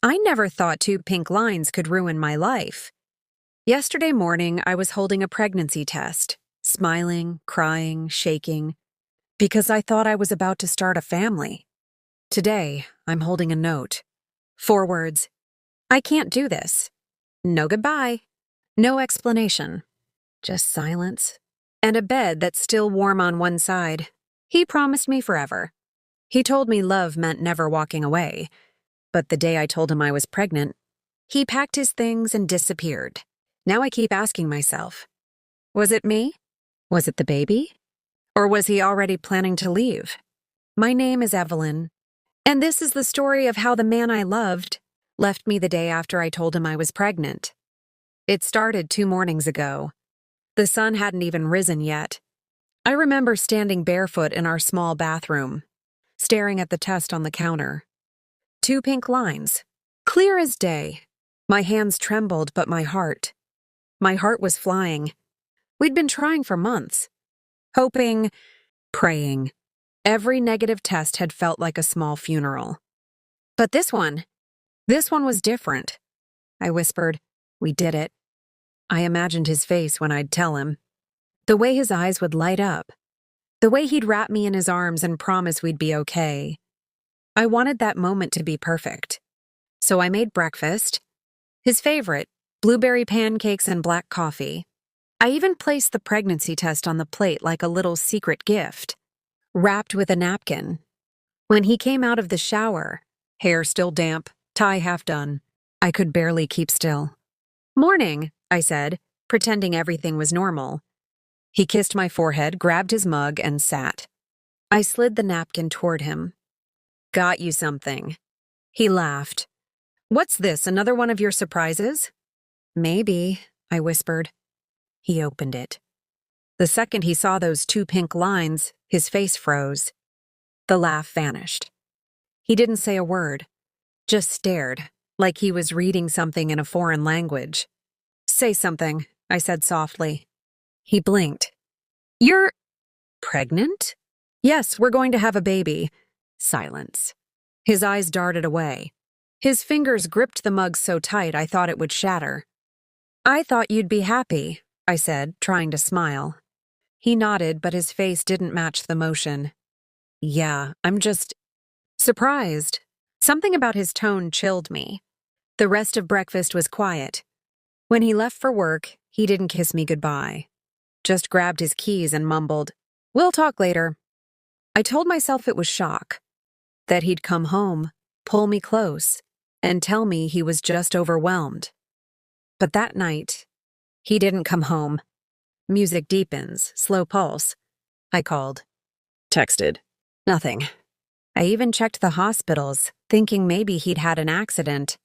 I never thought 2 pink lines could ruin my life. Yesterday morning, I was holding a pregnancy test, smiling, crying, shaking, because I thought I was about to start a family. Today, I'm holding a note. 4 words. I can't do this. No goodbye. No explanation. Just silence. And a bed that's still warm on one side. He promised me forever. He told me love meant never walking away. But the day I told him I was pregnant, he packed his things and disappeared. Now I keep asking myself, was it me? Was it the baby? Or was he already planning to leave? My name is Evelyn, and this is the story of how the man I loved left me the day after I told him I was pregnant. It started 2 mornings ago. The sun hadn't even risen yet. I remember standing barefoot in our small bathroom, staring at the test on the counter. 2 pink lines, clear as day. My hands trembled, but my heart was flying. We'd been trying for months, hoping, praying. Every negative test had felt like a small funeral. But this one was different. I whispered, we did it. I imagined his face when I'd tell him. The way his eyes would light up. The way he'd wrap me in his arms and promise we'd be okay. I wanted that moment to be perfect. So I made breakfast. His favorite, blueberry pancakes and black coffee. I even placed the pregnancy test on the plate like a little secret gift, wrapped with a napkin. When he came out of the shower, hair still damp, tie half done, I could barely keep still. Morning, I said, pretending everything was normal. He kissed my forehead, grabbed his mug, and sat. I slid the napkin toward him. Got you something. He laughed. What's this, another one of your surprises? Maybe, I whispered. He opened it. The second he saw those 2 pink lines, his face froze. The laugh vanished. He didn't say a word, just stared, like he was reading something in a foreign language. Say something, I said softly. He blinked. You're pregnant? Yes, we're going to have a baby. Silence. His eyes darted away. His fingers gripped the mug so tight I thought it would shatter. I thought you'd be happy, I said, trying to smile. He nodded, but his face didn't match the motion. Yeah, I'm just surprised. Something about his tone chilled me. The rest of breakfast was quiet. When he left for work, he didn't kiss me goodbye. Just grabbed his keys and mumbled, "We'll talk later." I told myself it was shock. That he'd come home, pull me close, and tell me he was just overwhelmed. But that night, he didn't come home. Music deepens, slow pulse. I called. Texted. Nothing. I even checked the hospitals, thinking maybe he'd had an accident.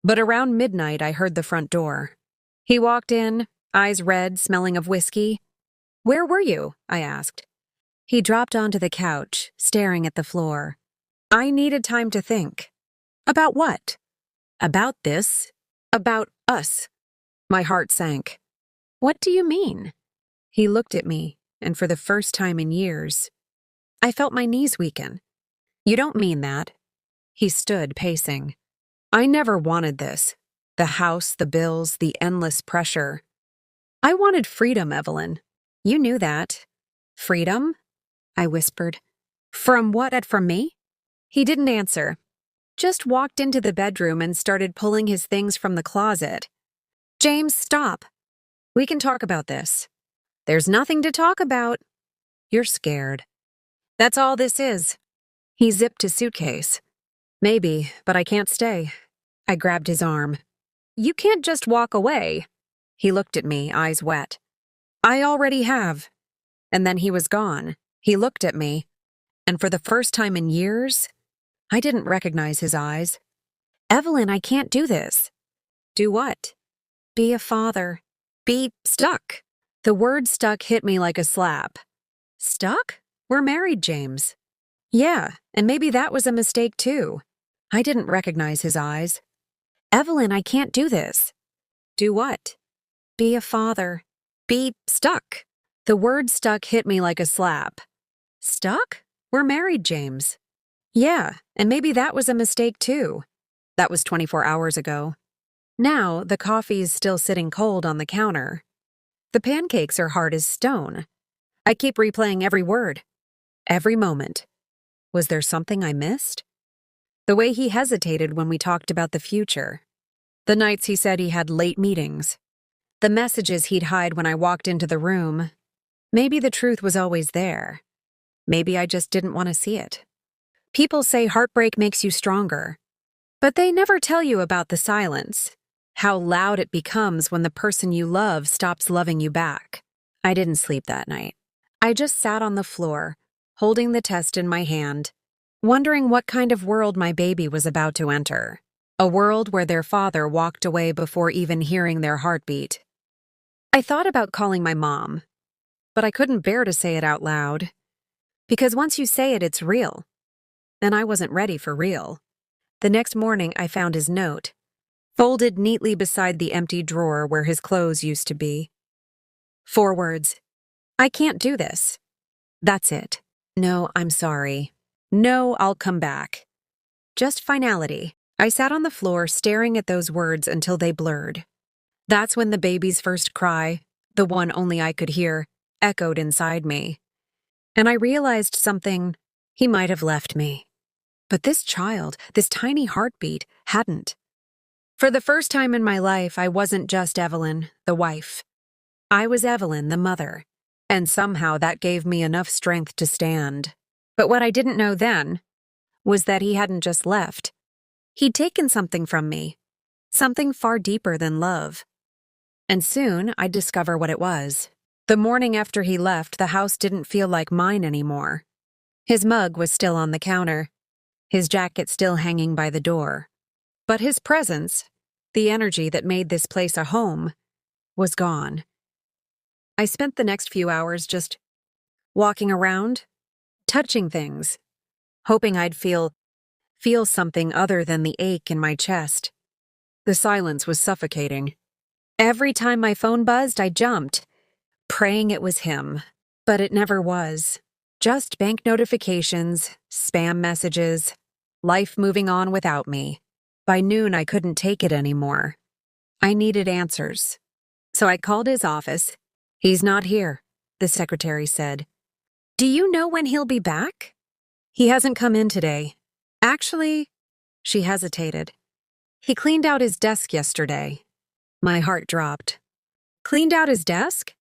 But around midnight, I heard the front door. He walked in, eyes red, smelling of whiskey. Where were you? I asked. He dropped onto the couch, staring at the floor. I needed time to think. About what? About this. About us. My heart sank. What do you mean? He looked at me, and for the first time in years, I felt my knees weaken. You don't mean that. He stood, pacing. I never wanted this. The house, the bills, the endless pressure. I wanted freedom, Evelyn. You knew that. Freedom? I whispered. From what? From me? He didn't answer. Just walked into the bedroom and started pulling his things from the closet. James, stop. We can talk about this. There's nothing to talk about. You're scared. That's all this is. He zipped his suitcase. Maybe, but I can't stay. I grabbed his arm. You can't just walk away. He looked at me, eyes wet. I already have. And then he was gone. He looked at me. And for the first time in years, I didn't recognize his eyes. Evelyn, I can't do this. Do what? Be a father. Be stuck. The word stuck hit me like a slap. Stuck? We're married, James. Yeah, and maybe that was a mistake too. I didn't recognize his eyes. Evelyn, I can't do this. Do what? Be a father. Be stuck. The word stuck hit me like a slap. Stuck? We're married, James. Yeah, and maybe that was a mistake too. That was 24 hours ago. Now, the coffee's still sitting cold on the counter. The pancakes are hard as stone. I keep replaying every word, every moment. Was there something I missed? The way he hesitated when we talked about the future. The nights he said he had late meetings. The messages he'd hide when I walked into the room. Maybe the truth was always there. Maybe I just didn't want to see it. People say heartbreak makes you stronger, but they never tell you about the silence, how loud it becomes when the person you love stops loving you back. I didn't sleep that night. I just sat on the floor, holding the test in my hand, wondering what kind of world my baby was about to enter. A world where their father walked away before even hearing their heartbeat. I thought about calling my mom, but I couldn't bear to say it out loud. Because once you say it, it's real. And I wasn't ready for real. The next morning, I found his note, folded neatly beside the empty drawer where his clothes used to be. 4 words. I can't do this. That's it. No, I'm sorry. No, I'll come back. Just finality. I sat on the floor staring at those words until they blurred. That's when the baby's first cry, the one only I could hear, echoed inside me. And I realized something. He might have left me. But this child, this tiny heartbeat, hadn't. For the first time in my life, I wasn't just Evelyn, the wife. I was Evelyn, the mother. And somehow that gave me enough strength to stand. But what I didn't know then was that he hadn't just left. He'd taken something from me, something far deeper than love. And soon I'd discover what it was. The morning after he left, the house didn't feel like mine anymore. His mug was still on the counter, his jacket still hanging by the door. But his presence, the energy that made this place a home, was gone. I spent the next few hours just walking around, touching things, hoping I'd feel something other than the ache in my chest. The silence was suffocating. Every time my phone buzzed, I jumped, praying it was him. But it never was. Just bank notifications, spam messages, life moving on without me. By noon, I couldn't take it anymore. I needed answers. So I called his office. He's not here, the secretary said. Do you know when he'll be back? He hasn't come in today. Actually, she hesitated. He cleaned out his desk yesterday. My heart dropped. Cleaned out his desk?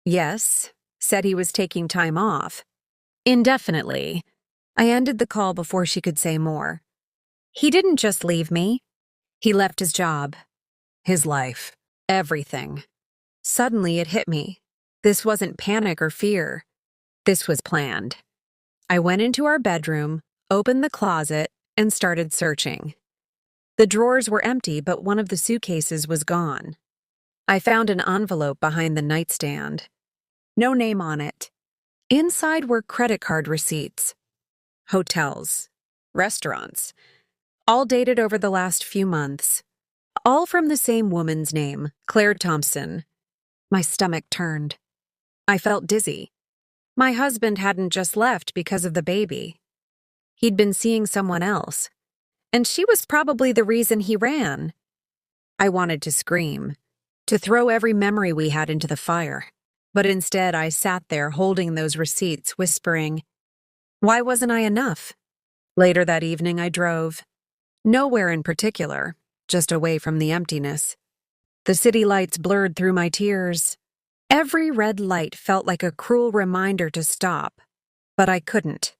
Yes, said he was taking time off. Indefinitely. I ended the call before she could say more. He didn't just leave me. He left his job, his life, everything. Suddenly it hit me. This wasn't panic or fear. This was planned. I went into our bedroom, opened the closet, and started searching. The drawers were empty, but one of the suitcases was gone. I found an envelope behind the nightstand. No name on it. Inside were credit card receipts. Hotels. Restaurants. All dated over the last few months. All from the same woman's name, Claire Thompson. My stomach turned. I felt dizzy. My husband hadn't just left because of the baby. He'd been seeing someone else. And she was probably the reason he ran. I wanted to scream, to throw every memory we had into the fire. But instead, I sat there holding those receipts, whispering, why wasn't I enough? Later that evening, I drove. Nowhere in particular, just away from the emptiness. The city lights blurred through my tears. Every red light felt like a cruel reminder to stop, but I couldn't.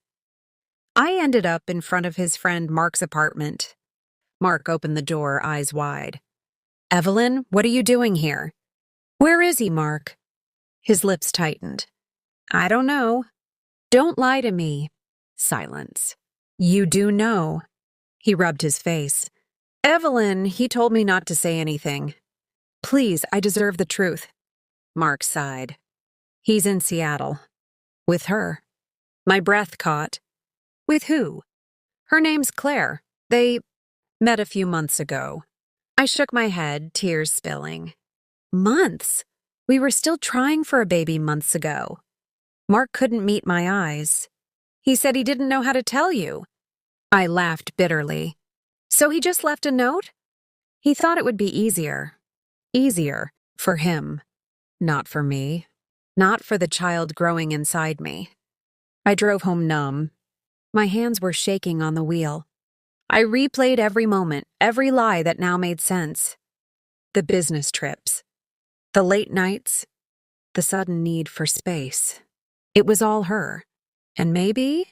I ended up in front of his friend Mark's apartment. Mark opened the door, eyes wide. Evelyn, what are you doing here? Where is he, Mark? His lips tightened. I don't know. Don't lie to me. Silence. You do know. He rubbed his face. Evelyn, he told me not to say anything. Please, I deserve the truth. Mark sighed. He's in Seattle. With her. My breath caught. With who? Her name's Claire. They met a few months ago. I shook my head, tears spilling. Months? We were still trying for a baby months ago. Mark couldn't meet my eyes. He said he didn't know how to tell you. I laughed bitterly. So he just left a note? He thought it would be easier. Easier for him, not for me, not for the child growing inside me. I drove home numb. My hands were shaking on the wheel. I replayed every moment, every lie that now made sense. The business trips, the late nights, the sudden need for space. It was all her. And maybe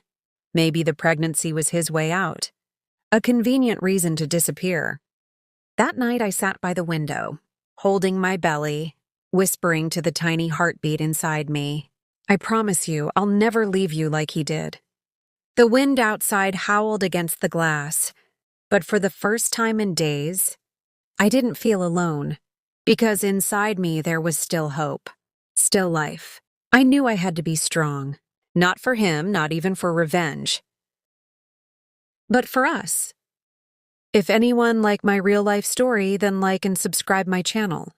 the pregnancy was his way out. A convenient reason to disappear. That night I sat by the window, holding my belly, whispering to the tiny heartbeat inside me. I promise you, I'll never leave you like he did. The wind outside howled against the glass, but for the first time in days, I didn't feel alone, because inside me there was still hope, still life. I knew I had to be strong, not for him, not even for revenge, but for us. If anyone liked my real-life story, then like and subscribe my channel.